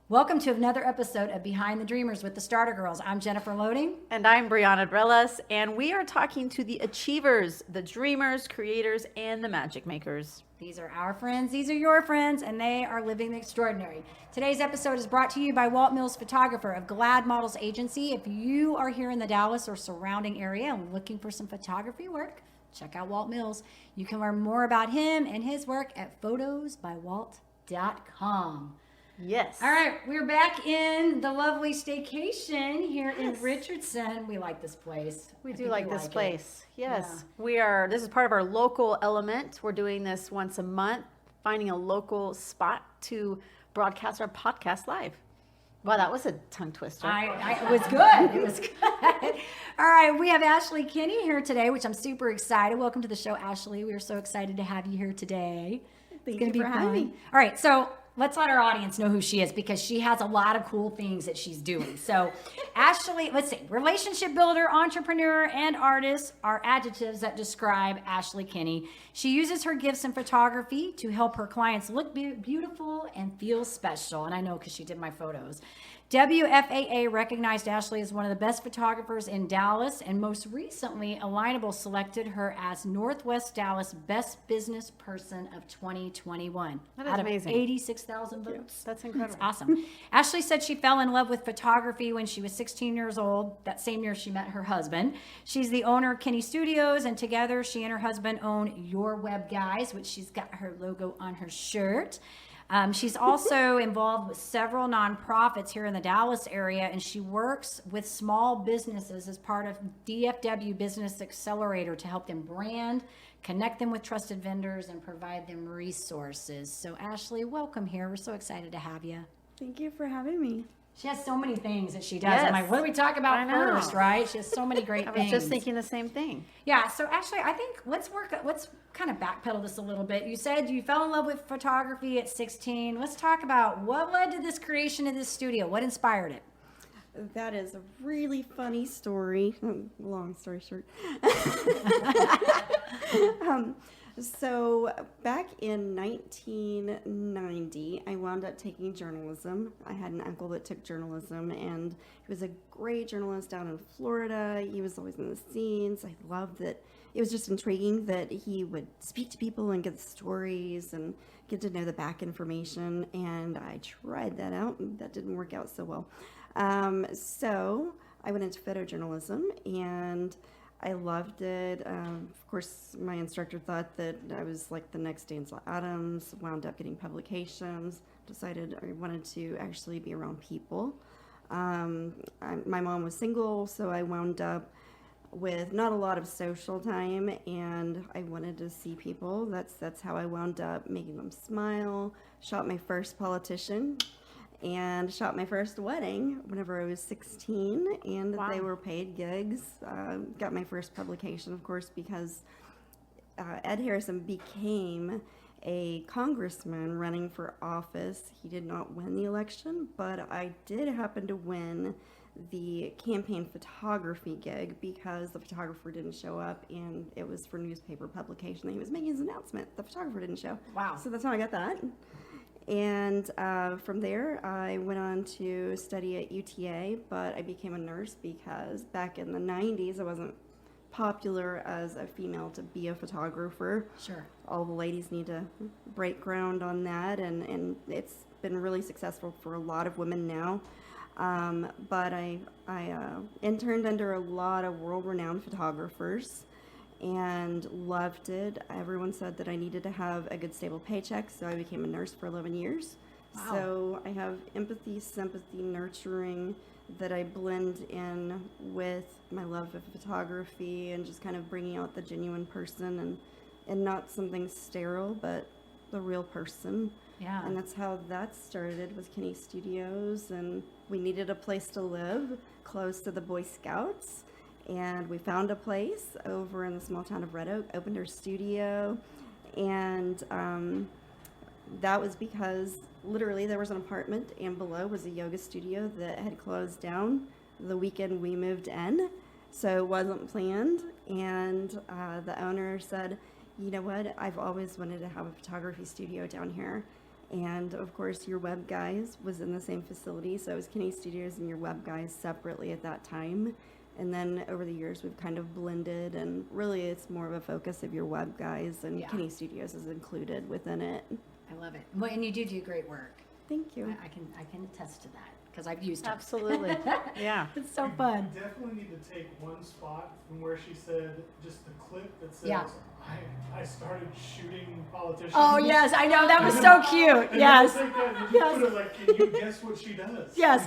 Welcome to another episode of Behind the Dreamers with the Starter Girls. I'm Jennifer Loading. And I'm Brianna Brelas, and we are talking to the achievers, the dreamers, creators, and the magic makers. These are our friends, these are your friends, and they are living the extraordinary. Today's episode is brought to you by Walt Mills Photographer of Glad Models Agency. If you are here in the Dallas or surrounding area and looking for some photography work, check out Walt Mills. You can learn more about him and his work at photosbywalt.com. Yes. All right, we're back in the lovely staycation here in Richardson. We like this place. We do like this place. Yes. Yeah. This is part of our local element. We're doing this once a month, finding a local spot to broadcast our podcast live. Wow, that was a tongue twister. It was good. It was good. All right, we have Ashley Kinney here today, which I'm super excited. Welcome to the show, Ashley. We are so excited to have you here today. Thank you for having me. All right, so let's let our audience know who she is because she has a lot of cool things that she's doing. So Ashley, let's see, relationship builder, entrepreneur, and artist are adjectives that describe Ashley Kinney. She uses her gifts in photography to help her clients look beautiful and feel special. And I know because she did my photos. WFAA recognized Ashley as one of the best photographers in Dallas, and most recently, Alignable selected her as Northwest Dallas Best Business Person of 2021. That is out amazing. Of 86,000 votes. That's incredible. That's awesome. Ashley said she fell in love with photography when she was 16 years old. That same year she met her husband. She's the owner of Kinney Studios, and together she and her husband own Your Web Guys, which she's got her logo on her shirt. She's also involved with several nonprofits here in the Dallas area, and she works with small businesses as part of DFW Business Accelerator to help them brand, connect them with trusted vendors, and provide them resources. So Ashley, welcome here. We're so excited to have you. Thank you for having me. She has so many things that she does. Yes. I'm like, what do we talk about I know. first, right? She has so many great I things. was just thinking the same thing. Yeah, so actually, I think let's kind of backpedal this a little bit. You said you fell in love with photography at 16. Let's talk about what led to this creation of this studio. What inspired it? That is a really funny story. Long story short. So back in 1990, I wound up taking journalism. I had an uncle that took journalism, and he was a great journalist down in Florida. He was always in the scenes. I loved that. It was just intriguing that he would speak to people and get stories and get to know the back information. And I tried that out, and that didn't work out so well. So I went into photojournalism, and I loved it. Of course, my instructor thought that I was like the next Ansel Adams, wound up getting publications, decided I wanted to actually be around people. My mom was single, so I wound up with not a lot of social time, and I wanted to see people. That's how I wound up making them smile. Shot my first politician and shot my first wedding whenever I was 16, and Wow. They were paid gigs. Got my first publication, of course, because Ed Harrison became a congressman running for office. He did not win the election, but I did happen to win the campaign photography gig because the photographer didn't show up, and it was for newspaper publication. He was making his announcement. The photographer didn't show. Wow. So that's how I got that. And from there, I went on to study at UTA, but I became a nurse because back in the 90s, I wasn't popular as a female to be a photographer. Sure. All the ladies need to break ground on that, and it's been really successful for a lot of women now. But I interned under a lot of world-renowned photographers and loved it. Everyone said that I needed to have a good stable paycheck, so I became a nurse for 11 years. Wow. So I have empathy, sympathy, nurturing that I blend in with my love of photography and just kind of bringing out the genuine person and not something sterile, but the real person. Yeah. And that's how that started with Kinney Studios, and we needed a place to live close to the Boy Scouts. And we found a place over in the small town of Red Oak, opened our studio, and that was because literally there was an apartment, and below was a yoga studio that had closed down the weekend we moved in, so it wasn't planned. And the owner said, you know what, I've always wanted to have a photography studio down here, And of course, Your Web Guys was in the same facility. So it was Kinney Studios and Your Web Guys separately at that time. And then over the years, we've kind of blended, and really it's more of a focus of Your Web Guys, and Yeah. Kinney Studios is included within it. I love it. Well, and you do great work. Thank you. I can attest to that because I've used it. Absolutely. Yeah. It's so fun. You definitely need to take one spot from where she said, just the clip that says, Yeah. I started shooting politicians. Oh yes, I know, that was so cute. And Yes. then you put it like, can you guess what she does? Yes.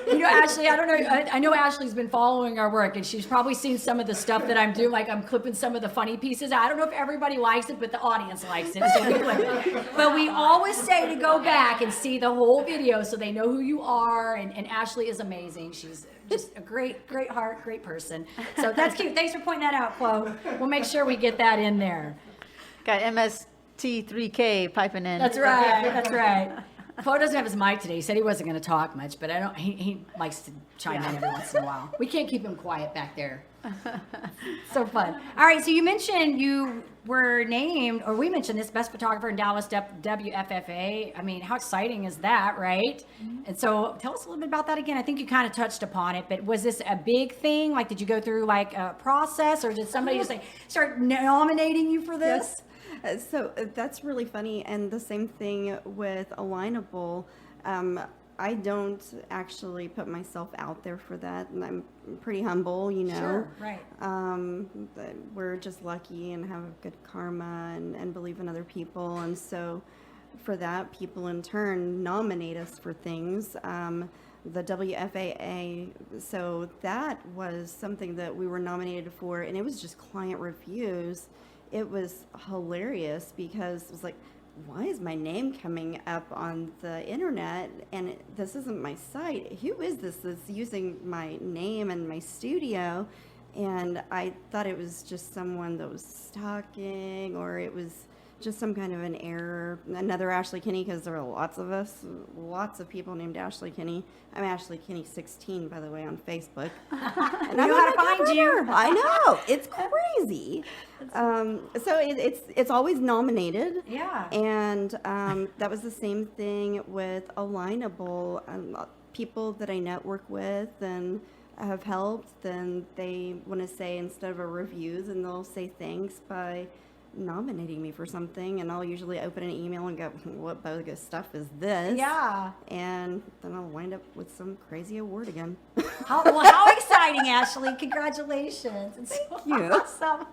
You know, Ashley, I don't know. I know Ashley's been following our work, and she's probably seen some of the stuff that I'm doing. Like I'm clipping some of the funny pieces. I don't know if everybody likes it, but the audience likes it. So we clip it. But we always say to go back and see the whole video so they know who you are. And Ashley is amazing. She's just a great heart, great person. So that's cute. Thanks for pointing that out, Chloe. We'll make sure we get that in there. Got MST3K piping in. That's right. That's right. Chloe doesn't have his mic today. He said he wasn't going to talk much, but he likes to chime in every once in a while. We can't keep him quiet back there. So fun. All right, so you mentioned you were named, or we mentioned this, best photographer in Dallas WFFA. I mean, how exciting is that, right? And so tell us a little bit about that again. I think you kind of touched upon it, but was this a big thing? Like, did you go through like a process, or did somebody just like start nominating you for this? So that's really funny. And the same thing with Alignable. I don't actually put myself out there for that, and I'm pretty humble, you know. Sure, right. But we're just lucky and have good karma and believe in other people. And so for that, people in turn nominate us for things. The WFAA, so that was something that we were nominated for, and it was just client reviews. It was hilarious because it was like, why is my name coming up on the internet and this isn't my site? Who is this that's using my name and my studio? And I thought it was just someone that was stalking, or it was just some kind of an error. Another Ashley Kinney, because there are lots of us, lots of people named Ashley Kinney. I'm Ashley Kinney 16, by the way, on Facebook. And I know how to find you. I know, it's crazy. So it's always nominated. Yeah. And that was the same thing with Alignable. People that I network with and have helped, then they want to say, instead of a review, then they'll say thanks by nominating me for something, and I'll usually open an email and go, what bogus stuff is this? Yeah. And then I'll wind up with some crazy award again. How exciting, Ashley. Congratulations. It's so you. awesome.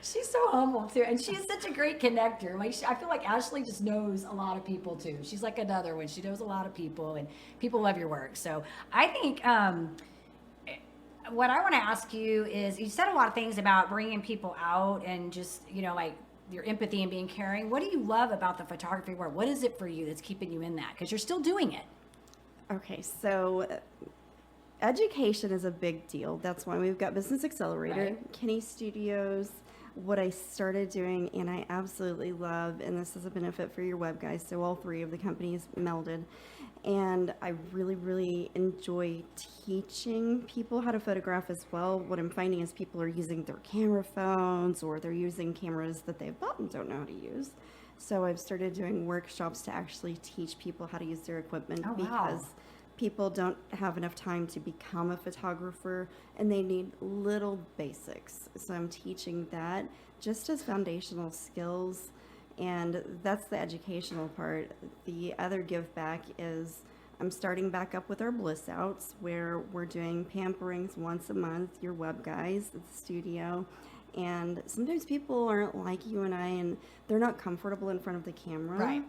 She's so humble, too. And she is such a great connector. Like, I feel like Ashley just knows a lot of people, too. She's like another one. She knows a lot of people, and people love your work. So I think what I want to ask you is, you said a lot of things about bringing people out and just, you know, like your empathy and being caring. What do you love about the photography world? What is it for you that's keeping you in that? Because you're still doing it. Okay, so education is a big deal. That's why we've got Business Accelerator, Right. Kinney Studios. What I started doing, and I absolutely love, and this is a benefit for Your Web Guys, so all three of the companies melded. And I really, really enjoy teaching people how to photograph as well. What I'm finding is people are using their camera phones, or they're using cameras that they've bought and don't know how to use. So I've started doing workshops to actually teach people how to use their equipment. Oh, wow. Because people don't have enough time to become a photographer, and they need little basics. So I'm teaching that just as foundational skills. And that's the educational part. The other give back is I'm starting back up with our bliss outs, where we're doing pamperings once a month, Your Web Guys at the studio. And sometimes people aren't like you and I, and they're not comfortable in front of the camera. Right.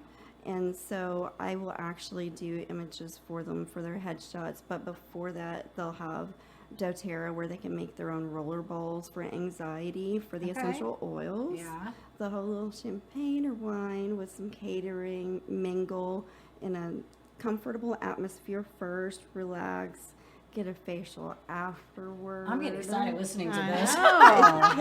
And so I will actually do images for them for their headshots. But before that, they'll have doTERRA, where they can make their own roller balls for anxiety, for the Okay. essential oils. Yeah. The whole little champagne or wine with some catering, mingle in a comfortable atmosphere first, relax, get a facial afterward. I'm getting excited listening to I this. know.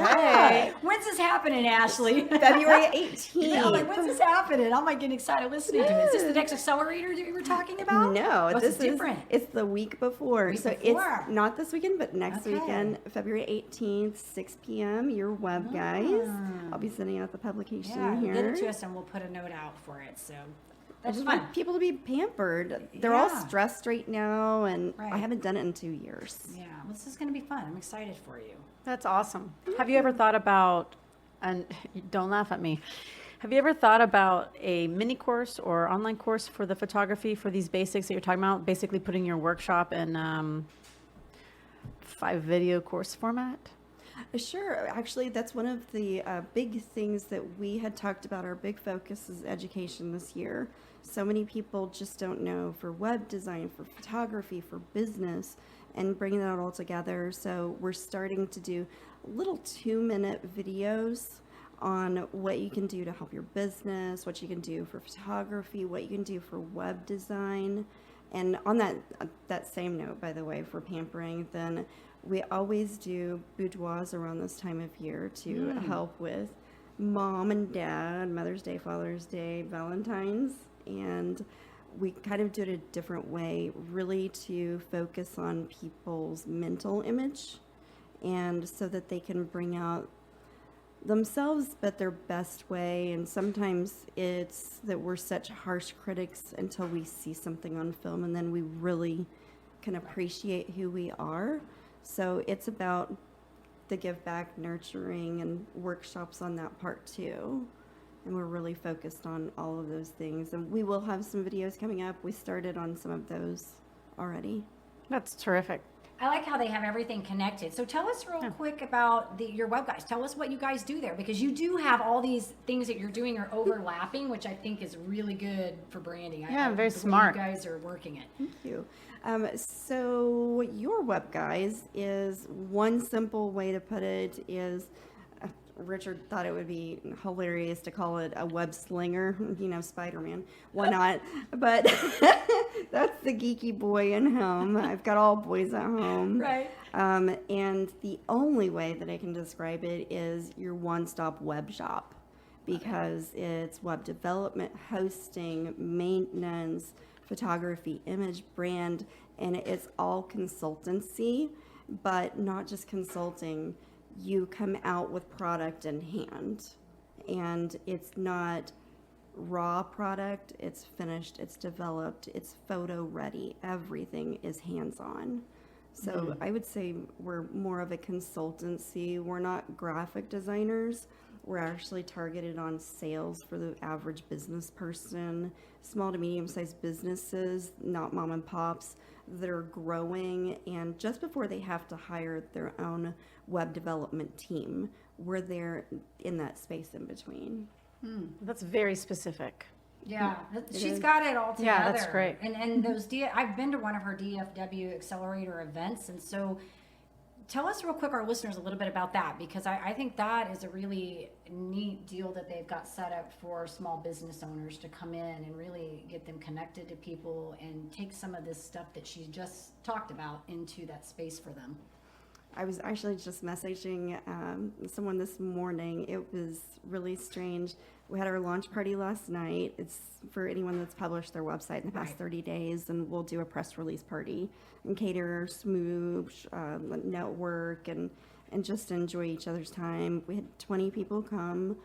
Yeah. When's this happening, Ashley? February 18th. Yeah, like, when's this happening? I'm like getting excited listening to it. Is this the next Accelerator that you were talking about? No, Oh, this is different. It's the week before. Week So before. it's not this weekend, but next Okay. weekend, February 18th, 6 p.m. Your Web Guys. I'll be sending out the publication Yeah, here. get it to us and we'll put a note out for it. So I That's just fun. want people to be pampered. They're all Yeah. stressed right now, and Right. I haven't done it in 2 years. Yeah, this is going to be fun. I'm excited for you. That's awesome. Have you ever thought about, and don't laugh at me, have you ever thought about a mini course or online course for the photography for these basics that you're talking about? Basically putting your workshop in 5-video course format? Sure. Actually, that's one of the big things that we had talked about. Our big focus is education this year. So many people just don't know for web design, for photography, for business, and bringing that all together. So we're starting to do little 2-minute videos on what you can do to help your business, what you can do for photography, what you can do for web design. And on that same note, by the way, for pampering, then we always do boudoirs around this time of year to help with mom and dad, Mother's Day, Father's Day, Valentine's. And we kind of do it a different way, really to focus on people's mental image, and so that they can bring out themselves but their best way. And sometimes it's that we're such harsh critics until we see something on film, and then we really can appreciate who we are. So it's about the give back, nurturing, and workshops on that part too. And we're really focused on all of those things. And we will have some videos coming up. We started on some of those already. That's terrific. I like how they have everything connected. So tell us real quick about your web guys. Tell us what you guys do there, because you do have all these things that you're doing are overlapping, which I think is really good for branding. Yeah, very the way smart. You guys are working it. Thank you. So your web guys is one simple way to put it is, Richard thought it would be hilarious to call it a web slinger, Spider-Man. Why not? But that's the geeky boy in home. I've got all boys at home. Right. And the only way that I can describe it is your one-stop web shop, because it's web development, hosting, maintenance, photography, image, brand, and it's all consultancy, but not just consulting. You come out with product in hand, and it's not raw product, it's finished, it's developed, it's photo ready, everything is hands-on. So I would say we're more of a consultancy. We're not graphic designers. We're actually targeted on sales for the average business person, small to medium-sized businesses, not mom and pops that are growing, and just before they have to hire their own web development team, we're there in that space in between. That's very specific. Yeah, she's is. got it all together. Yeah, that's great. And those I've been to one of her DFW Accelerator events, and so tell us real quick, our listeners, a little bit about that, because I think that is a really neat deal that they've got set up for small business owners to come in and really get them connected to people and take some of this stuff that she just talked about into that space for them. I was actually just messaging someone this morning. It was really strange. We had our launch party last night. It's for anyone that's published their website in the past 30 days, and we'll do a press release party and cater, smooch, network, and just enjoy each other's time. We had 20 people come,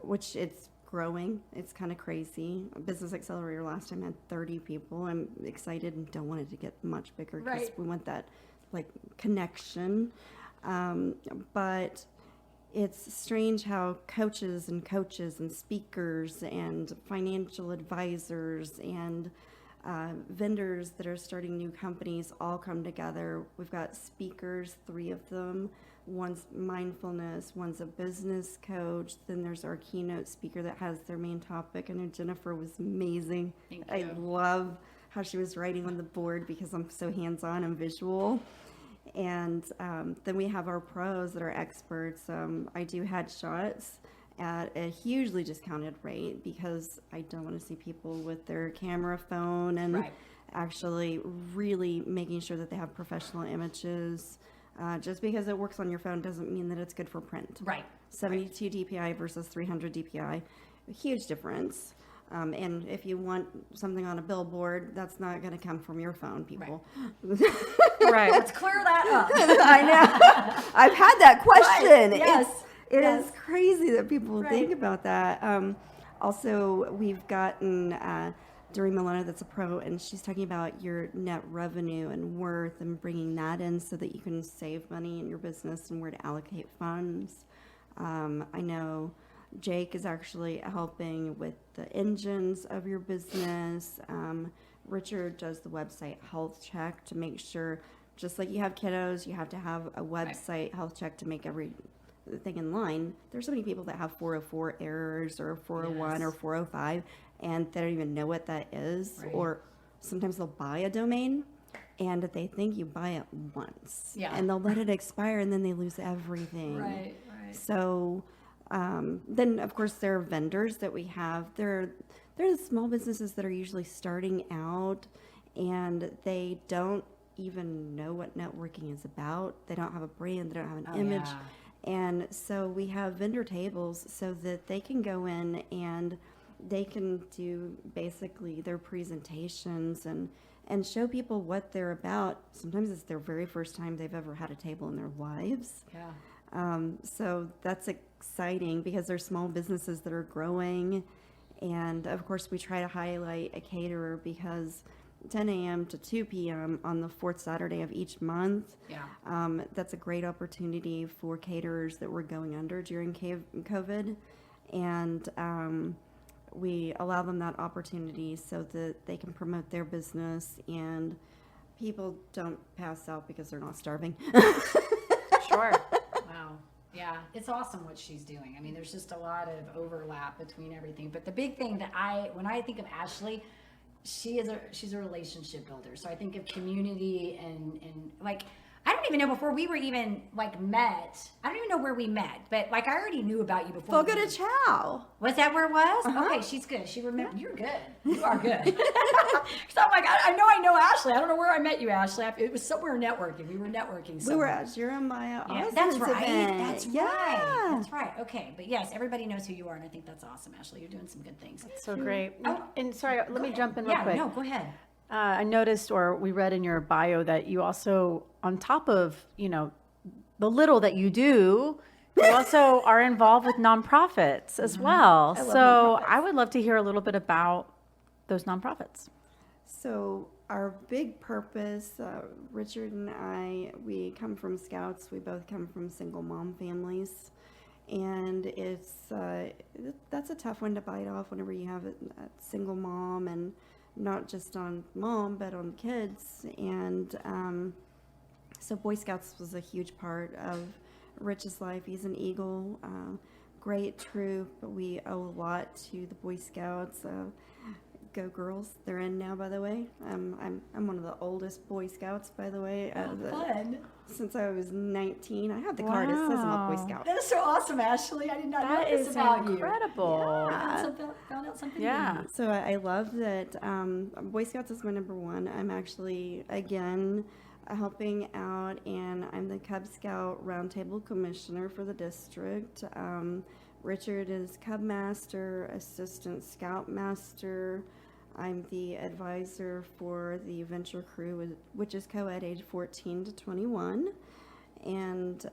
which it's growing. It's kind of crazy. Business Accelerator last time had 30 people. I'm excited and don't want it to get much bigger, because Right. we want that connection. But it's strange how coaches and speakers and financial advisors and vendors that are starting new companies all come together. We've got speakers, 3 of them. One's mindfulness, one's a business coach. Then there's our keynote speaker that has their main topic. I know Jennifer was amazing. Thank I you. love how she was writing on the board, because I'm so hands-on and visual. And then we have our pros that are experts. I do headshots at a hugely discounted rate, because I don't want to see people with their camera phone, and Right. actually really making sure that they have professional images. Just because it works on your phone doesn't mean that it's good for print. Right. 72 DPI versus 300 DPI, a huge difference. And if you want something on a billboard, that's not going to come from your phone, people. Right. Let's clear that up. I know. I've had that question. Right. Yes. It is crazy that people Right. think about that. Also, we've gotten during Milena, that's a pro, and she's talking about your net revenue and worth and bringing that in so that you can save money in your business and where to allocate funds. I know Jake is actually helping with the engines of your business. Richard does the website health check to make sure, just like you have kiddos, you have to have a website health check to make everything in line. There's so many people that have 404 errors or 401 or 405, and they don't even know what that is. Right. Or sometimes they'll buy a domain and they think you buy it once, and they'll let it expire and then they lose everything. Right. So then, of course, there are vendors that we have. They're the small businesses that are usually starting out, and they don't even know what networking is about. They don't have a brand. They don't have an image. And so we have vendor tables so that they can go in and they can do basically their presentations and show people what they're about. Sometimes it's their very first time they've ever had a table in their lives. So that's exciting because they're small businesses that are growing. And of course, we try to highlight a caterer because 10 a.m. to 2 p.m. on the fourth Saturday of each month. That's a great opportunity for caterers that were going under during COVID. And we allow them that opportunity so that they can promote their business and people don't pass out because they're not starving. Sure. Wow. Yeah, it's awesome what she's doing. I mean, there's just a lot of overlap between everything. But the big thing that when I think of Ashley, she's a relationship builder. So I think of community and like, I don't even know before we were even like met. I don't even know where we met, but like I already knew about you before. Fogo de Chao. Was that where it was? Uh-huh. Okay, she's good. She remember. You're good. You are good. So I'm like, I know Ashley. I don't know where I met you, Ashley. It was somewhere networking. We were networking somewhere. We were at Jeremiah Yeah, Osmond's that's right. event. That's Yeah. right. That's right. Okay, but yes, everybody knows who you are, and I think that's awesome, Ashley. You're doing some good things. So great. Oh. And sorry, let me jump in real Yeah, quick. no, go ahead. I noticed, or we read in your bio, that you also, on top of, the little that you do, you also are involved with nonprofits as well. I love So nonprofits. I would love to hear a little bit about those nonprofits. So our big purpose, Richard and I, we come from Scouts. We both come from single mom families. And that's a tough one to bite off whenever you have a single mom, and not just on mom, but on kids. And so Boy Scouts was a huge part of Rich's life. He's an Eagle, great troop. We owe a lot to the Boy Scouts. Go Girls! They're in now, by the way. I'm one of the oldest Boy Scouts, by the way. Fun. Since I was 19, I have the card. It says I'm a Boy Scout. That is so awesome, Ashley. I did not know That this is about incredible. you. Found out something Yeah. new. So I love that Boy Scouts is my number one. I'm actually, again, helping out, and I'm the Cub Scout Roundtable Commissioner for the district. Richard is Cub Master, Assistant Scout Master. I'm the advisor for the Venture Crew, which is co-ed age 14 to 21. And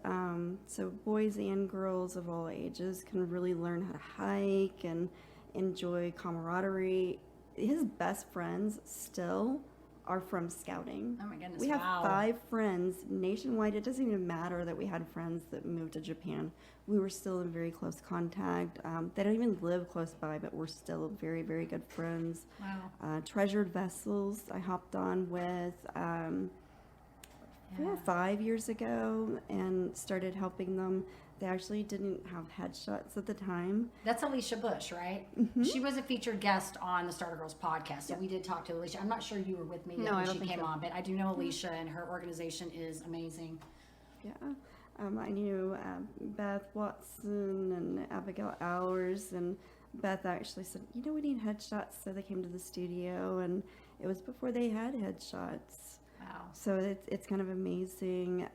so boys and girls of all ages can really learn how to hike and enjoy camaraderie. His best friends still are from scouting. Oh my goodness, We have wow. 5 friends nationwide. It doesn't even matter that we had friends that moved to Japan. We were still in very close contact. They don't even live close by, but we're still very, very good friends. Wow. Treasured Vessels, I hopped on with 4 or 5 years ago and started helping them. They actually didn't have headshots at the time. That's Alicia Bush, right? She was a featured guest on the Starter Girls podcast, so we did talk to Alicia. I'm not sure you were with me yet No, I when don't she think came so. on, but I do know Alicia, and her organization is amazing. Yeah. I knew Beth Watson and Abigail Hours, and Beth actually said, we need headshots, so they came to the studio, and it was before they had headshots. Wow. So it's kind of amazing.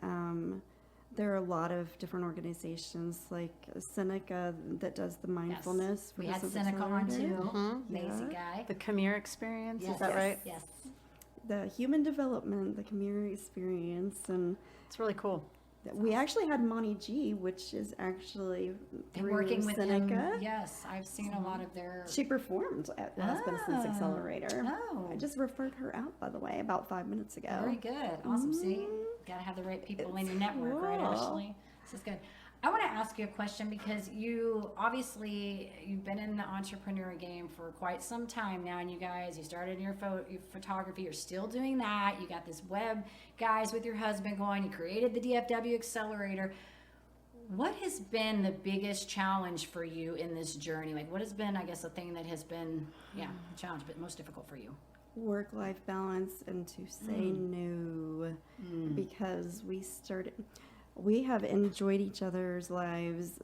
There are a lot of different organizations like Seneca that does the mindfulness. for We the had Civic Seneca on Accelerator. too. Amazing guy. The Khmer experience, Yes. is that right? Yes. The human development, the community experience, and It's really cool. We actually had Monty G, which is actually And through working with Seneca. him, yes, I've seen a lot of their. She performed at Last Benefits Oh. Accelerator. Oh. I just referred her out, by the way, about 5 minutes ago. Very good. Awesome. See, gotta have the right people in your network, right, cool. Ashley? This is good. I want to ask you a question because you've been in the entrepreneur game for quite some time now, and you started your photography. You're still doing that. You got this web guys with your husband going. You created the DFW Accelerator. What has been the biggest challenge for you in this journey? Like, what has been, I guess, the thing that has been, a challenge, but most difficult for you? Work-life balance and to say no, because we have enjoyed each other's lives.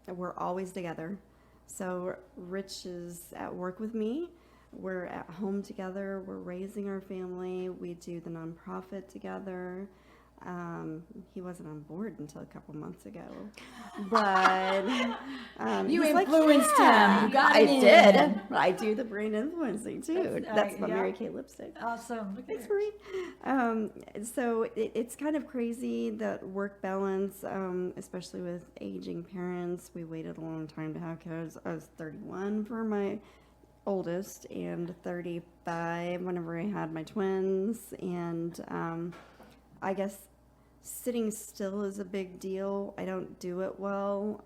We're always together. So Rich is at work with me. We're at home together. We're raising our family. We do the nonprofit together. He wasn't on board until a couple months ago, but You he's influenced him. You got I him in. did. I do the brain influencing too. That's my yeah. Mary Kay lipstick. Awesome. Look at Thanks, her. Marie. So it's kind of crazy that work balance, especially with aging parents. We waited a long time to have kids. I was 31 for my oldest and 35 whenever I had my twins. And I guess sitting still is a big deal. I don't do it well.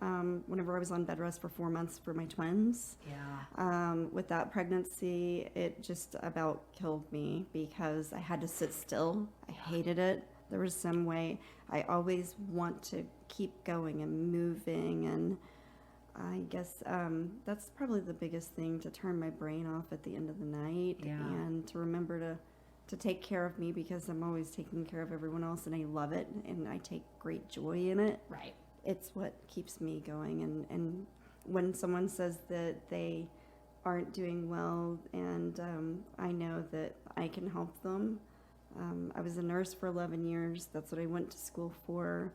Whenever I was on bed rest for 4 months for my twins. Yeah. With that pregnancy, it just about killed me because I had to sit still. I hated it. There was some way I always want to keep going and moving, and I guess that's probably the biggest thing, to turn my brain off at the end of the night and to remember to take care of me, because I'm always taking care of everyone else and I love it and I take great joy in it. Right. It's what keeps me going. And when someone says that they aren't doing well, and I know that I can help them. I was a nurse for 11 years. That's what I went to school for.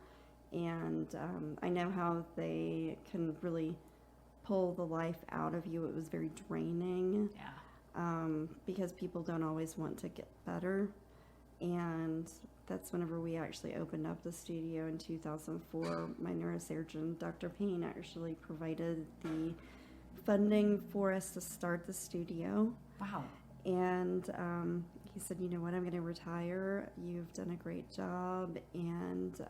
And I know how they can really pull the life out of you. It was very draining. Yeah. Because people don't always want to get better. And that's whenever we actually opened up the studio in 2004. My neurosurgeon, Dr. Payne, actually provided the funding for us to start the studio. Wow. And he said, you know what, I'm going to retire. You've done a great job, and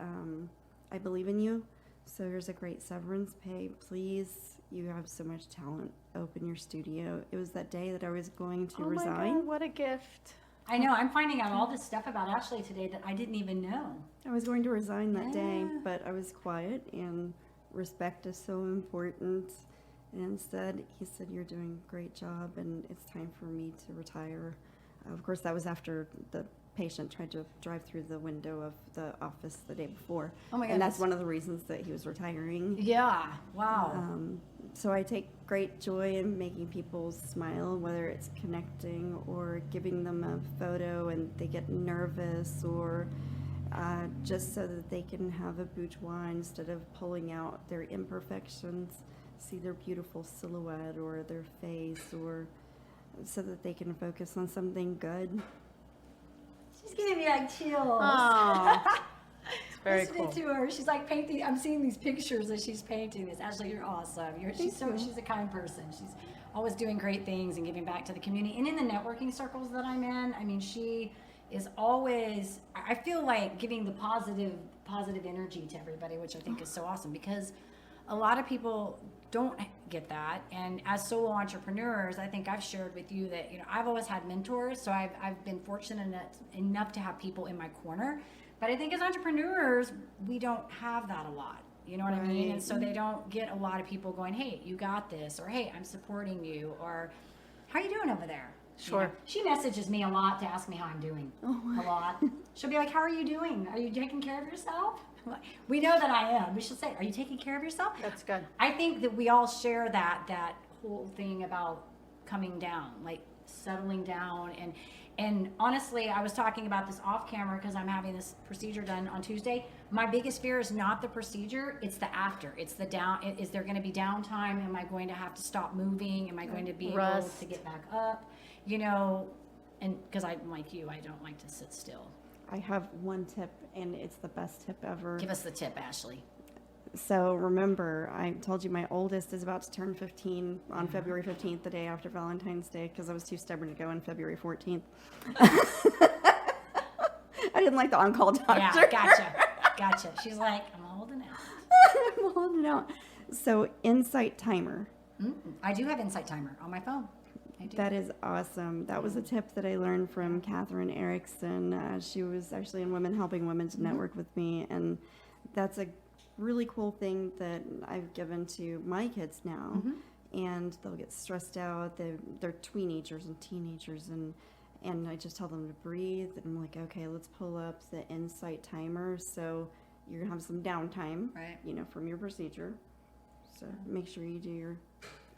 I believe in you. So here's a great severance pay. Please, you have so much talent. Open your studio. It was that day that I was going to resign. My God, what a gift. I know. I'm finding out all this stuff about Ashley today that I didn't even know. I was going to resign that day, Yeah. but I was quiet, and respect is so important. And instead, he said, you're doing a great job, and it's time for me to retire. Of course, that was after the patient tried to drive through the window of the office the day before. Oh my And that's goodness. one of the reasons that he was retiring. Yeah. Wow. So I take great joy in making people smile, whether it's connecting or giving them a photo and they get nervous, or just so that they can have a boudoir instead of pulling out their imperfections, see their beautiful silhouette or their face, or so that they can focus on something good. She's giving me like chills. Oh, it's very Listening cool. to her, she's like painting. I'm seeing these pictures as she's painting this. Ashley, you're awesome. She's a kind person. She's always doing great things and giving back to the community. And in the networking circles that I'm in, I mean, she is always, I feel like, giving the positive energy to everybody, which I think is so awesome, because a lot of people don't get that. And as solo entrepreneurs, I think I've shared with you that, I've always had mentors. So I've been fortunate enough to have people in my corner. But I think as entrepreneurs, we don't have that a lot. You know what I mean? And so they don't get a lot of people going, hey, you got this, or hey, I'm supporting you, or how you doing over there? Sure. She messages me a lot to ask me how I'm doing. A lot. She'll be like, how are you doing? Are you taking care of yourself? We know that I am. We should say, are you taking care of yourself? That's good. I think that we all share that whole thing about coming down, like settling down. And honestly, I was talking about this off camera because I'm having this procedure done on Tuesday. My biggest fear is not the procedure, it's the after. It's the down. Is there going to be downtime? Am I going to have to stop moving? Am I going to be able to get back up? And because I'm like you, I don't like to sit still. I have one tip, and it's the best tip ever. Give us the tip, Ashley. So remember, I told you my oldest is about to turn 15 on February 15th, the day after Valentine's Day, because I was too stubborn to go on February 14th. I didn't like the on-call doctor. Yeah, gotcha. She's like, I'm holding out. I'm holding out. So Insight Timer. I do have Insight Timer on my phone. I do. That is awesome. That was a tip that I learned from Catherine Erickson. She was actually in Women Helping Women to network with me, and that's a really cool thing that I've given to my kids now. And they'll get stressed out. They're teenagers and teenagers, and I just tell them to breathe. And I'm like, okay, let's pull up the Insight Timer. So you're gonna have some downtime, Right. from your procedure. So make sure you do your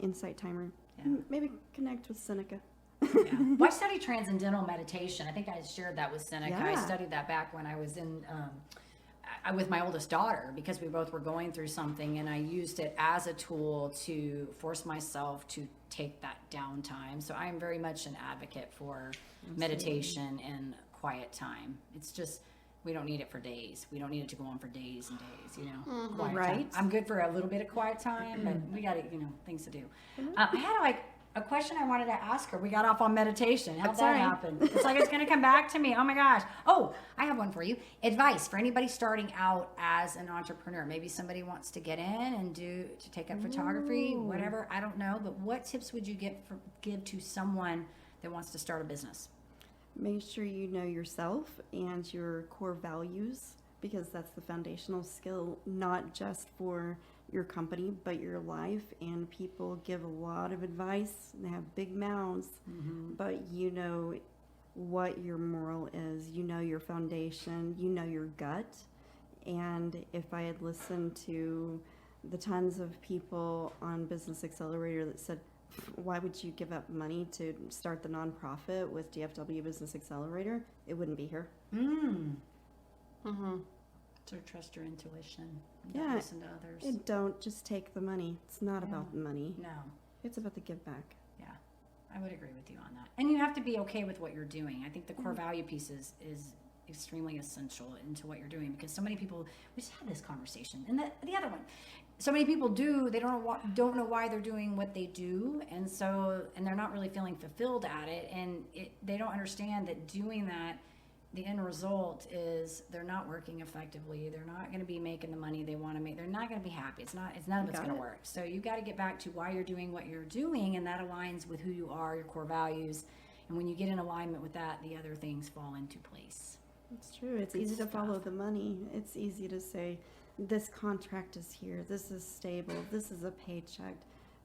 Insight Timer. Yeah. Maybe connect with Seneca. Yeah. Well, I studied transcendental meditation. I think I shared that with Seneca. I Yeah. studied that back when I was in with my oldest daughter, because we both were going through something, and I used it as a tool to force myself to take that downtime. So I'm very much an advocate for meditation and quiet time. It's just, we don't need it for days. We don't need it to go on for days and days, quiet time. Right. I'm good for a little bit of quiet time, but we got things to do. I had a question I wanted to ask her. We got off on meditation. How'd that happen? It's like it's going to come back to me. Oh my gosh. Oh, I have one for you. Advice for anybody starting out as an entrepreneur. Maybe somebody wants to get in and to take up photography, whatever. I don't know. But what tips would you give to someone that wants to start a business? Make sure you know yourself and your core values, because that's the foundational skill, not just for your company, but your life. And people give a lot of advice. They have big mouths, but you know what your moral is. You know your foundation. You know your gut. And if I had listened to the tons of people on Business Accelerator that said, why would you give up money to start the nonprofit with DFW Business Accelerator? It wouldn't be here. So trust your intuition. And Yeah. don't listen to others. And don't just take the money. It's not about the money. No. It's about the give back. Yeah, I would agree with you on that. And you have to be okay with what you're doing. I think the core value piece is extremely essential into what you're doing, because so many people, we just had this conversation, and the other one, so many people they don't know why they're doing what they do, and they're not really feeling fulfilled at it, and they don't understand that doing that, the end result is they're not working effectively. They're not going to be making the money they want to make. They're not going to be happy. None of it's going to work. So you got to get back to why you're doing what you're doing, and that aligns with who you are, your core values. And when you get in alignment with that, the other things fall into place. It's true. It's Good easy to stuff. follow the money. It's easy to say, this contract is here. This is stable. This is a paycheck.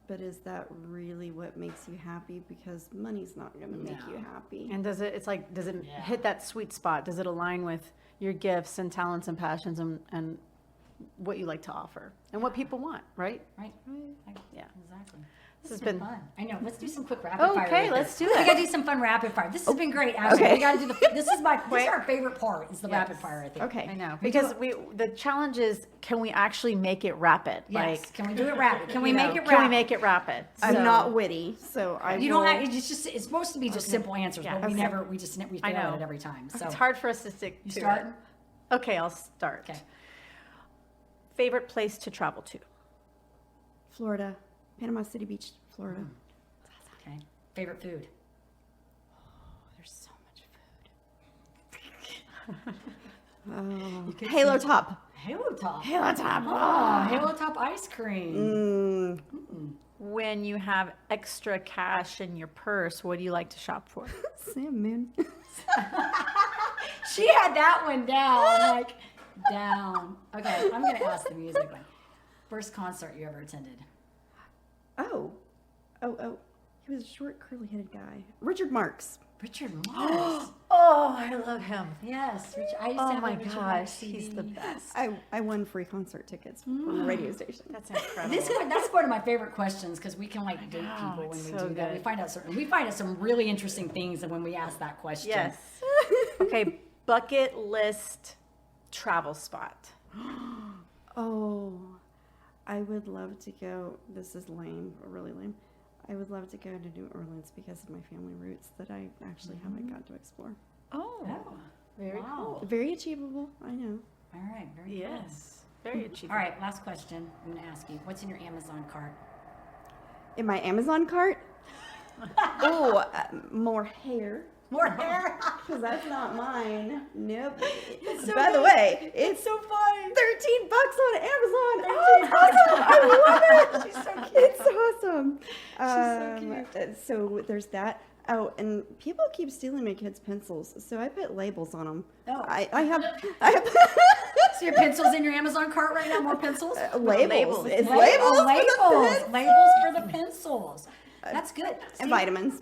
But is that really what makes you happy? Because money's not going to make you happy. And does it hit that sweet spot? Does it align with your gifts and talents and passions and what you like to offer and what people want, right? Right? Yeah. Exactly. This This has has been been- fun. I know. Let's do some quick rapid fire. Okay, with let's this. do We it. gotta do some fun rapid fire. This has been great. Ashley. Okay. We gotta do this is our favorite part. Is the rapid fire, I think. Okay. I know, because the challenge is, can we actually make it rapid? Yes. Can we do it rapid? Can we make it rapid? Can we make it rapid? I'm So- not witty, so I You will. don't have. It's supposed to be just simple answers, Yeah. but we Okay. never. We fail I at know. it every time. So It's hard for us to stick You to starting? it. Okay, I'll start. Okay. Favorite place to travel to? Florida, Panama City Beach, Florida. Okay. Favorite food. There's so much food. Oh, Halo Top. Halo Top. Halo Top. Oh, Halo Top ice cream. When you have extra cash in your purse, what do you like to shop for? Sam Moon. She had that one down, like down. Okay, I'm gonna ask the music one. First concert you ever attended? Oh. He was a short, curly-headed guy. Richard Marx. Richard Marx. Oh, I love him. Yes, Richard. I used to Oh have my a Richard gosh, Marx CD. he's the best. I won free concert tickets from the radio station. That's incredible. That's one of my favorite questions, because we can like date know, people when it's we so do that. We good. find out some really interesting things when we ask that question. Yes. Okay, bucket list travel spot. Oh, I would love to go. This is lame, really lame. I would love to go to New Orleans because of my family roots that I actually haven't got to explore. Oh. Very Wow. cool. Very achievable. I know. All right, very cool. Yes. Very achievable. All right, last question. I'm going to ask you, what's in your Amazon cart? In my Amazon cart, oh, more hair. More hair. Because that's not mine. Nope. so By the good. way, it's so funny. $13 on Amazon. Oh, it's awesome. I love it. She's so cute. It's awesome. so So there's that. Oh, and people keep stealing my kids' pencils, so I put labels on them. Oh. I have So your pencils in your Amazon cart right now? More pencils? labels. It's Labels. labels. Labels for the pencils. That's good. See? And vitamins.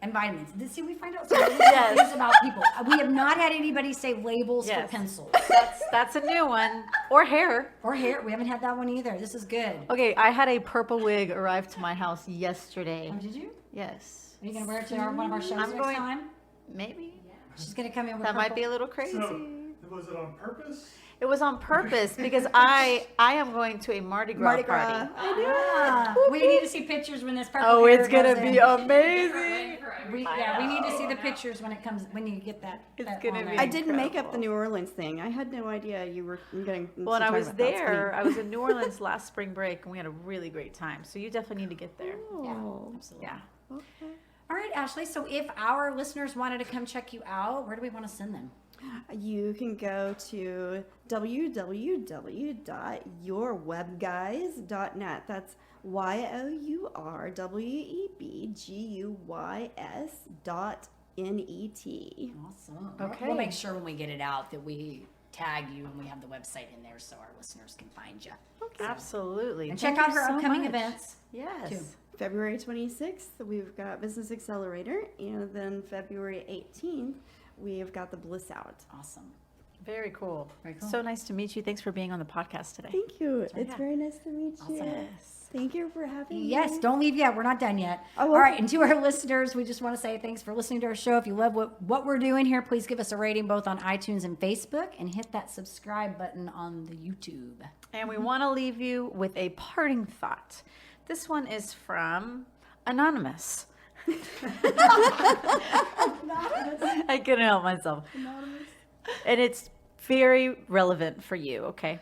And vitamins. See, we find out some really good things about people. We have not had anybody say labels for pencils. That's a new one. Or hair. Or hair. We haven't had that one either. This is good. Okay, I had a purple wig arrive to my house yesterday. Oh, did you? Yes. Are you going to wear it to one of our shows I'm next going- time? Maybe. She's going to come in with That might purple. be a little crazy. So, was it on purpose? It was on purpose because I am going to a Mardi Gras Mardi party. Gras. Ah, we need to see pictures when this purple Oh, hair it's gonna goes be in. amazing. We need to see the pictures when you get that. It's that gonna on be there. I didn't make up the New Orleans thing. I had no idea you were getting. Well, and I to talk was about that. It's there. funny. I was in New Orleans last spring break, and we had a really great time. So you definitely need to get there. Oh, Absolutely. Yeah. okay. All right, Ashley. So if our listeners wanted to come check you out, where do we want to send them? You can go to www.yourwebguys.net. That's YOURWEBGUYS.net. Awesome. Okay. We'll make sure when we get it out that we tag you and we have the website in there so our listeners can find you. Absolutely. And Thank check out you her so upcoming much. events. Yes. too. February 26th, we've got Business Accelerator, and then February 18th, we've got the Bliss Out. Awesome. Very cool. Very cool. So nice to meet you. Thanks for being on the podcast today. Thank you. It's Yeah. very nice to meet you. Yes. Thank you for having me. Yes, don't leave yet. We're not done yet. Oh, All right, okay. and to our listeners, we just want to say thanks for listening to our show. If you love what we're doing here, please give us a rating both on iTunes and Facebook, and hit that subscribe button on the YouTube. And we want to leave you with a parting thought. This one is from Anonymous. I couldn't help myself. And it's very relevant for you, okay?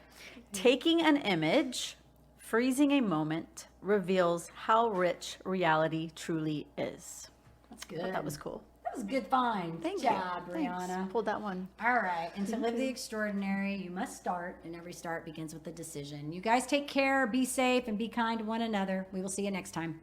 Taking an image, freezing a moment, reveals how rich reality truly is. That's I good. thought that was cool. That was a good find. Thank Good you. job, Thanks. Brianna. Pulled that one. All right, and to live the extraordinary, you must start, and every start begins with a decision. You guys take care, be safe, and be kind to one another. We will see you next time.